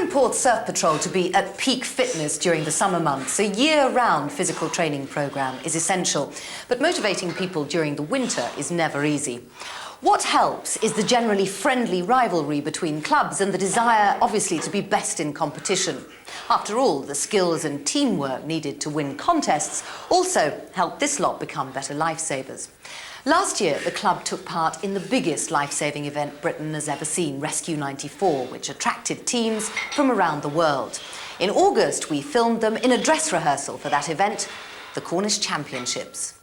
Perranporth Surf Patrol to be at peak fitness during the summer months. A year-round physical training programme is essential, but motivating people during the winter is never easy. What helps is the generally friendly rivalry between clubs and the desire, obviously, to be best in competition. After all, the skills and teamwork needed to win contests also help this lot become better lifesavers. Last year, the club took part in the biggest life-saving event Britain has ever seen, Rescue 94, which attracted teams from around the world. In August, we filmed them in a dress rehearsal for that event, the Cornish Championships.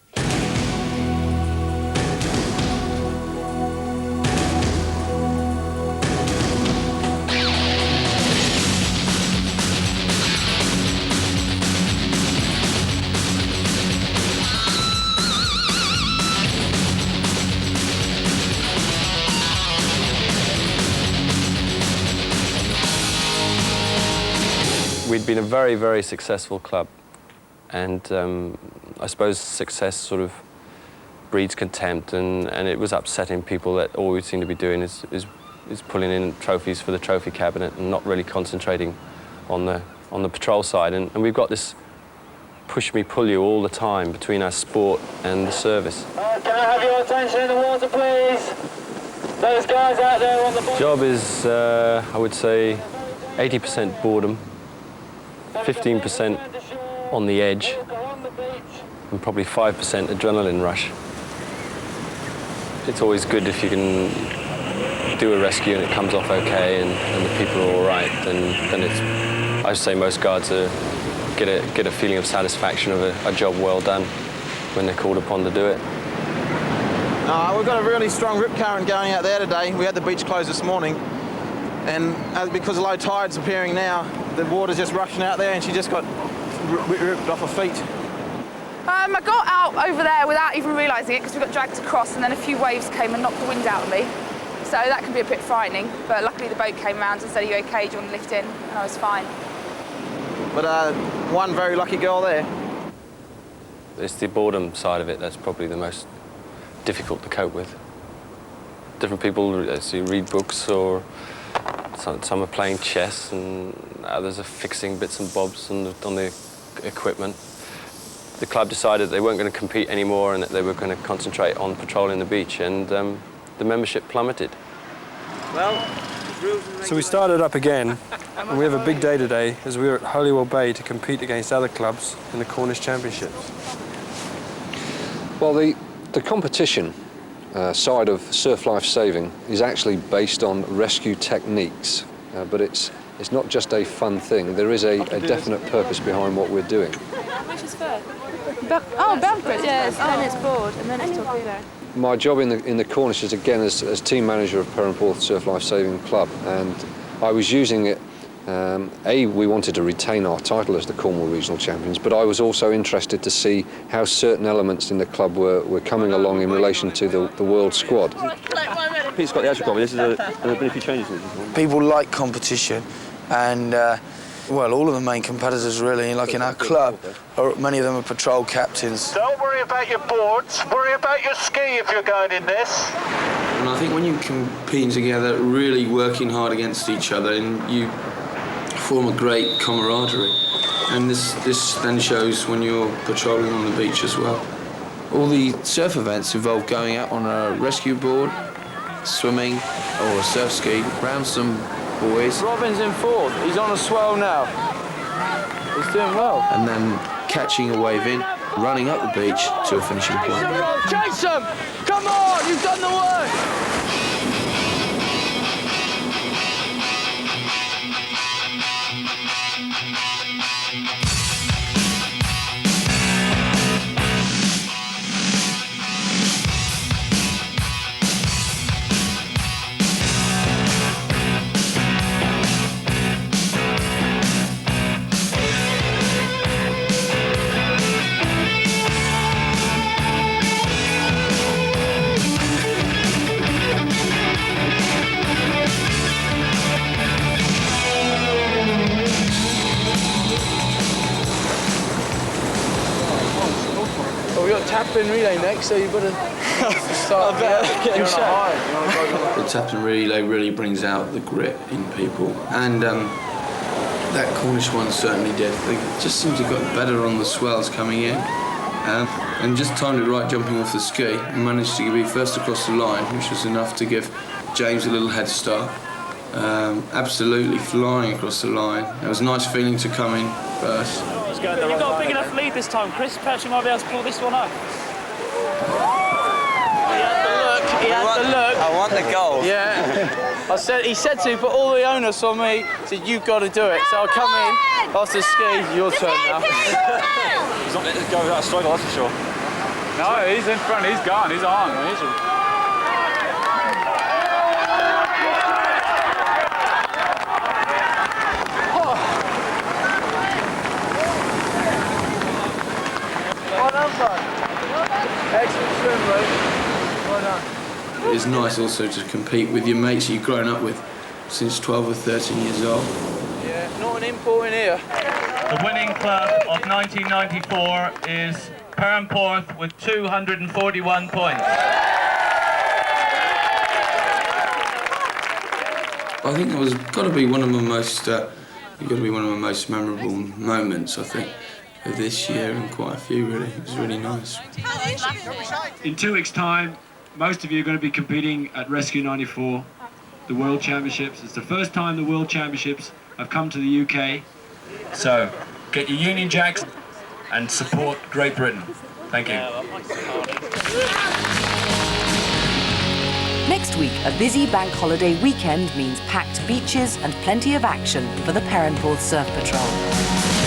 We'd been a very, very successful club, and I suppose success sort of breeds contempt, and it was upsetting people that all we seem to be doing is pulling in trophies for the trophy cabinet and not really concentrating on the patrol side. And we've got this push me, pull you all the time between our sport and the service. Can I have your attention in the water, please? Those guys out there on the boat. The job is, I would say, 80% boredom, 15% on the edge, and probably 5% adrenaline rush. It's always good if you can do a rescue and it comes off okay and the people are all right, then it's, I would say most guards get a feeling of satisfaction of a job well done when they're called upon to do it. We've got a really strong rip current going out there today. We had the beach closed this morning, and because low tide's appearing now, the water's just rushing out there, and she just got ripped off her feet. I got out over there without even realising it because we got dragged across, and then a few waves came and knocked the wind out of me. So that can be a bit frightening, but luckily the boat came round and said, "Are you okay? Do you want to lift in?" And I was fine. But one very lucky girl there. It's the boredom side of it that's probably the most difficult to cope with. Different people, as you read books, or some are playing chess and others are fixing bits and bobs on the equipment. The club decided they weren't going to compete anymore and that they were going to concentrate on patrolling the beach, and the membership plummeted. So we started up again, and we have a big day today as we're at Holywell Bay to compete against other clubs in the Cornish Championships. Well, the competition side of surf life saving is actually based on rescue techniques, but it's not just a fun thing. There is a definite purpose behind what we're doing. Which is fair? Perranporth, yes, and it's board, and then it's torpedo. My job in the Cornish is, again, as team manager of Perranporth Surf Life Saving Club, and I was using it. We wanted to retain our title as the Cornwall Regional Champions, but I was also interested to see how certain elements in the club were coming along in relation to the world squad. Pete's got the actual copy. There's been a few changes in this. People like competition, and well, all of the main competitors really, like in our club, many of them are patrol captains. Don't worry about your boards, worry about your ski if you're going in this. And I think when you're competing together, really working hard against each other, and you form a great camaraderie. And this then shows when you're patrolling on the beach as well. All the surf events involve going out on a rescue board, swimming, or a surf ski, round some buoys. Robin's in fourth. He's on a swell now. He's doing well. And then catching a wave in, running up the beach to a finishing point. Chase him! Come on, you've done the work! We've got tap-in relay next, so you've got to start getting on a high. The tap and relay really brings out the grit in people, and That Cornish one certainly did. They just seemed to have got better on the swells coming in. And just timed it right jumping off the ski and managed to be first across the line, which was enough to give James a little head start. Absolutely flying across the line. It was a nice feeling to come in first. You've got a big enough lead this time, Chris. Perhaps you might be able to pull this one up. He had the look. I want the goal. Yeah. He said to, but all the onus on me, said, you've got to do it. So I'll come in, off the ski, your turn now. He's not letting it go without a struggle, that's for sure. No, he's in front, he's gone, he's on. Well done, son. Excellent swim, mate. Well done. It's nice also to compete with your mates you've grown up with since 12 or 13 years old. Yeah, not an import in here. The winning club of 1994 is Perranporth with 241 points. I think that was got to be one of my most memorable moments, I think, of this year, and quite a few really. It was really nice. In 2 weeks' time, most of you are going to be competing at Rescue 94, the World Championships. It's the first time the World Championships have come to the UK. So, get your Union Jacks and support Great Britain. Thank you. Next week, a busy bank holiday weekend means packed beaches and plenty of action for the Perranporth Surf Patrol.